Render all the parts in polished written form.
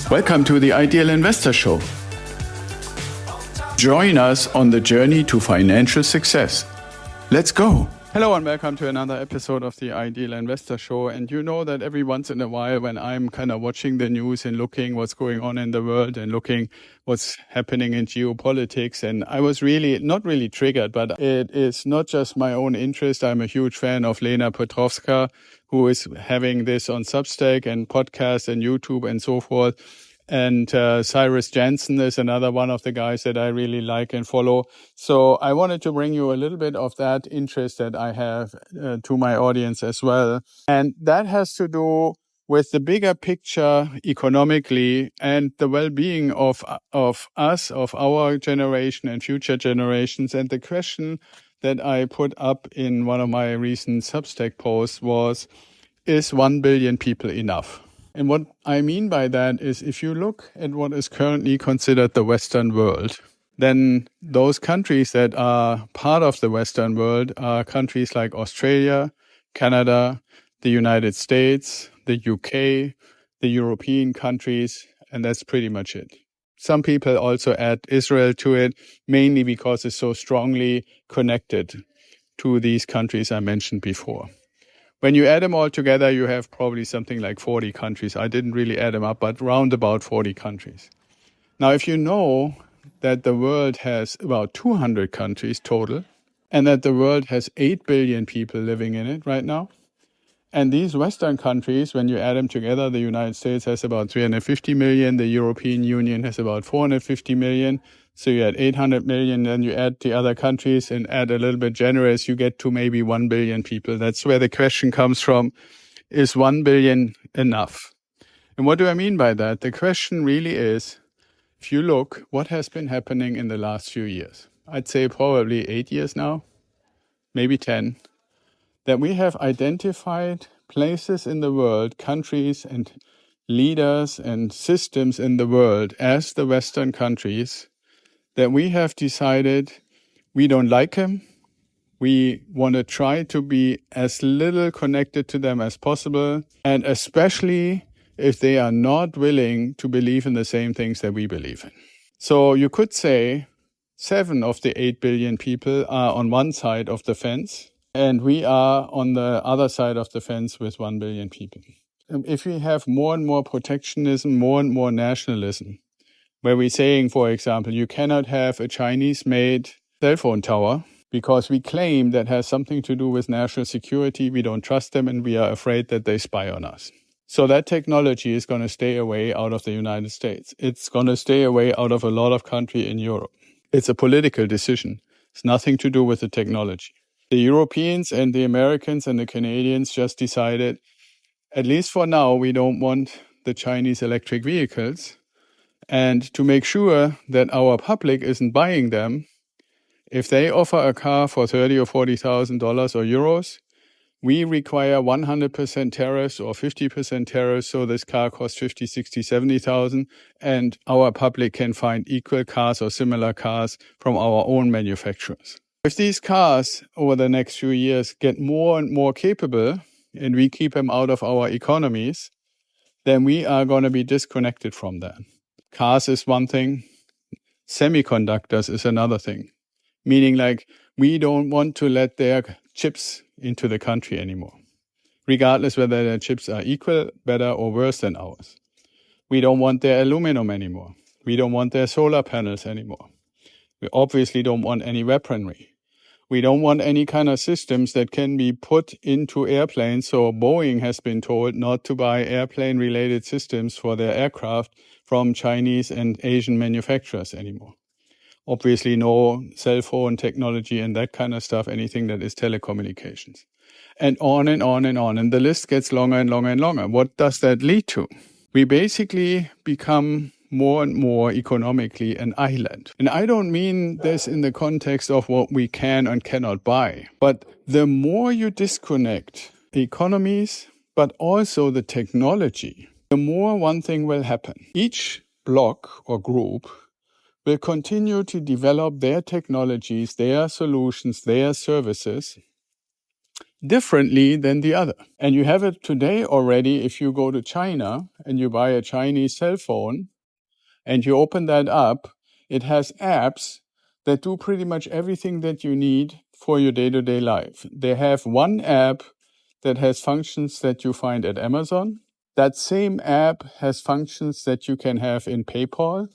Welcome to the Ideal Investor Show. Join us on the journey to financial success. Let's go. Hello and welcome to another episode of the Ideal Investor Show. And you know that every once in a while when I'm kind of watching the news and looking what's going on in the world and looking what's happening in geopolitics, and I was not really triggered, but it is not just my own interest. I'm a huge fan of Lena Petrovska, who is having this on Substack and podcast and YouTube and so forth. And Cyrus Jansen is another one of the guys that I really like and follow. So I wanted to bring you a little bit of that interest that I have to my audience as well. And that has to do with the bigger picture economically and the well-being of us, of our generation and future generations. And the question that I put up in one of my recent Substack posts was, is 1 billion people enough? And what I mean by that is if you look at what is currently considered the Western world, then those countries that are part of the Western world are countries like Australia, Canada, the United States, the UK, the European countries, and that's pretty much it. Some people also add Israel to it, mainly because it's so strongly connected to these countries I mentioned before. When you add them all together, you have probably something like 40 countries. I didn't really add them up, but round about 40 countries. Now, if you know that the world has about 200 countries total, and that the world has 8 billion people living in it right now, and these Western countries, when you add them together, the United States has about 350 million, the European Union has about 450 million, so you add 800 million, then you add the other countries and add a little bit generous, you get to maybe 1 billion people. That's where the question comes from, is 1 billion enough? And what do I mean by that? The question really is, if you look, what has been happening in the last few years? I'd say probably 8 years now, maybe 10, that we have identified places in the world, countries and leaders and systems in the world as the Western countries, that we have decided we don't like them. We want to try to be as little connected to them as possible, and especially if they are not willing to believe in the same things that we believe in. So you could say 7 of the 8 billion people are on one side of the fence, and we are on the other side of the fence with 1 billion people. If we have more and more protectionism, more and more nationalism, where we're saying, for example, you cannot have a Chinese-made cell phone tower because we claim that has something to do with national security, we don't trust them, and we are afraid that they spy on us. So that technology is going to stay away out of the United States. It's going to stay away out of a lot of countries in Europe. It's a political decision. It's nothing to do with the technology. The Europeans and the Americans and the Canadians just decided, at least for now, we don't want the Chinese electric vehicles. And to make sure that our public isn't buying them, if they offer a car for $30,000 or $40,000 or euros, we require 100% tariffs or 50% tariffs, so this car costs 50, 60, 70,000, and our public can find equal cars or similar cars from our own manufacturers. If these cars over the next few years get more and more capable, and we keep them out of our economies, then we are going to be disconnected from that. Cars is one thing, semiconductors is another thing. Meaning like we don't want to let their chips into the country anymore, regardless whether their chips are equal, better or worse than ours. We don't want their aluminum anymore. We don't want their solar panels anymore. We obviously don't want any weaponry. We don't want any kind of systems that can be put into airplanes. So Boeing has been told not to buy airplane-related systems for their aircraft from Chinese and Asian manufacturers anymore. Obviously no cell phone technology and that kind of stuff, anything that is telecommunications. And on and on and on. And the list gets longer and longer and longer. What does that lead to? We basically become more and more economically an island. And I don't mean this in the context of what we can and cannot buy. But the more you disconnect the economies, but also the technology, the more one thing will happen. Each block or group will continue to develop their technologies, their solutions, their services, differently than the other. And you have it today already if you go to China and you buy a Chinese cell phone and you open that up, it has apps that do pretty much everything that you need for your day-to-day life. They have one app that has functions that you find at Amazon. That same app has functions that you can have in PayPal.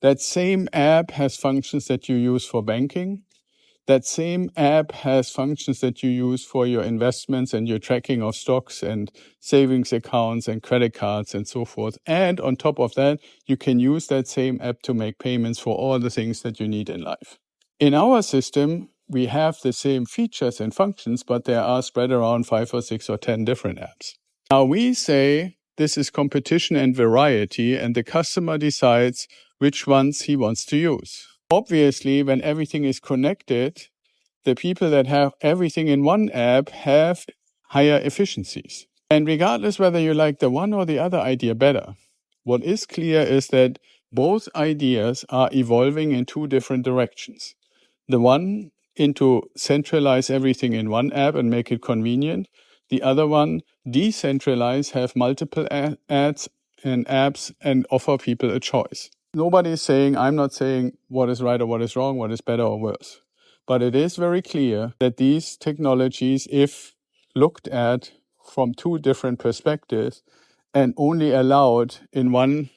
That same app has functions that you use for banking. That same app has functions that you use for your investments and your tracking of stocks and savings accounts and credit cards and so forth. And on top of that, you can use that same app to make payments for all the things that you need in life. In our system, we have the same features and functions, but there are spread around 5 or 6 or 10 different apps. Now we say this is competition and variety, and the customer decides which ones he wants to use. Obviously, when everything is connected, the people that have everything in one app have higher efficiencies. And regardless whether you like the one or the other idea better, what is clear is that both ideas are evolving in two different directions. The one into centralize everything in one app and make it convenient. The other one, decentralize, have multiple ads and apps and offer people a choice. Nobody is saying, I'm not saying what is right or what is wrong, what is better or worse. But it is very clear that these technologies, if looked at from two different perspectives and only allowed in one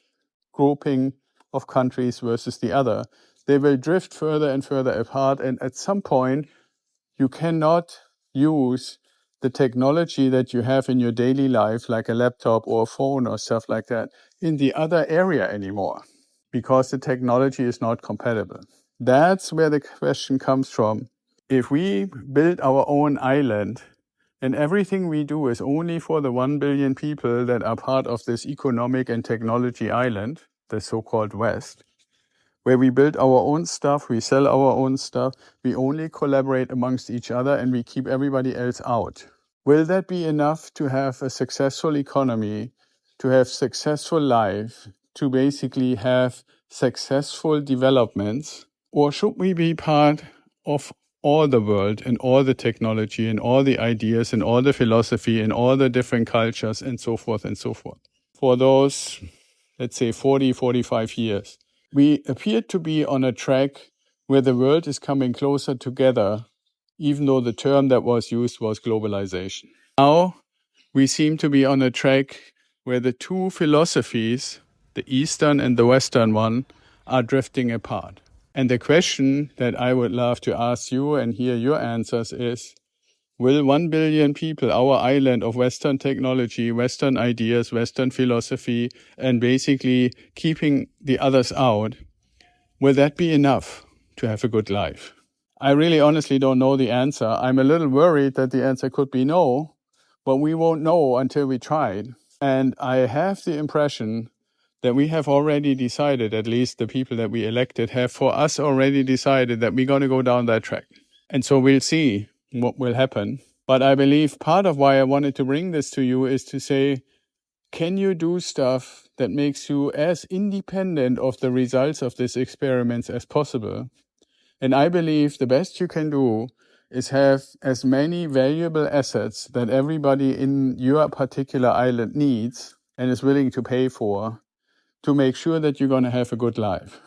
grouping of countries versus the other, they will drift further and further apart. And at some point, you cannot use the technology that you have in your daily life, like a laptop or a phone or stuff like that, in the other area anymore, because the technology is not compatible. That's where the question comes from. If we build our own island and everything we do is only for the 1 billion people that are part of this economic and technology island, the so-called West, where we build our own stuff, we sell our own stuff, we only collaborate amongst each other and we keep everybody else out. Will that be enough to have a successful economy, to have successful life, to basically have successful developments? Or should we be part of all the world and all the technology and all the ideas and all the philosophy and all the different cultures and so forth and so forth? For those, let's say 40, 45 years, we appear to be on a track where the world is coming closer together, even though the term that was used was globalization. Now we seem to be on a track where the two philosophies, the Eastern and the Western one, are drifting apart. And the question that I would love to ask you and hear your answers is, will 1 billion people, our island of Western technology, Western ideas, Western philosophy, and basically keeping the others out, will that be enough to have a good life? I really honestly don't know the answer. I'm a little worried that the answer could be no, but we won't know until we tried. And I have the impression that we have already decided, at least the people that we elected have for us already decided that we're going to go down that track. And so we'll see what will happen. But I believe part of why I wanted to bring this to you is to say, can you do stuff that makes you as independent of the results of these experiments as possible? And I believe the best you can do is have as many valuable assets that everybody in your particular island needs and is willing to pay for, to make sure that you're going to have a good life.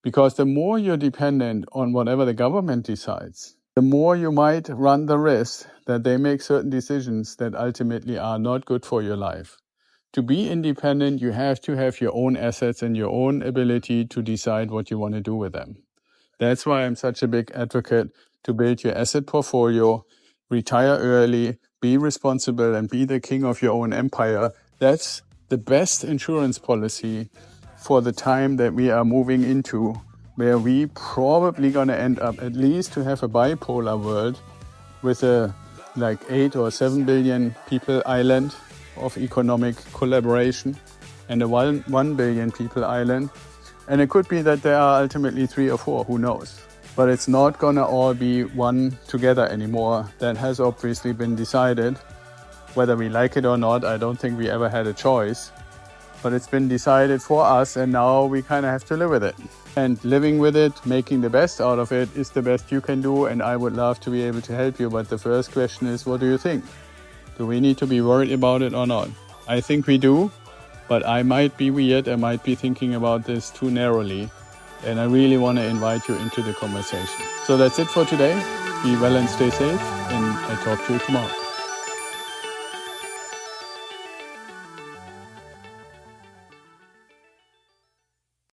Because the more you're dependent on whatever the government decides, the more you might run the risk that they make certain decisions that ultimately are not good for your life. To be independent, you have to have your own assets and your own ability to decide what you want to do with them. That's why I'm such a big advocate to build your asset portfolio, retire early, be responsible, and be the king of your own empire. That's the best insurance policy for the time that we are moving into, where we probably going to end up at least to have a bipolar world with a like 8 or 7 billion people island of economic collaboration and a 1 billion people island. And it could be that there are ultimately 3 or 4, who knows? But it's not going to all be one together anymore. That has obviously been decided. Whether we like it or not, I don't think we ever had a choice. but it's been decided for us, and now we kind of have to live with it. And living with it, making the best out of it, is the best you can do, and I would love to be able to help you. But the first question is, what do you think? Do we need to be worried about it or not? I think we do, but I might be weird. I might be thinking about this too narrowly, and I really want to invite you into the conversation. So that's it for today. Be well and stay safe, and I talk to you tomorrow.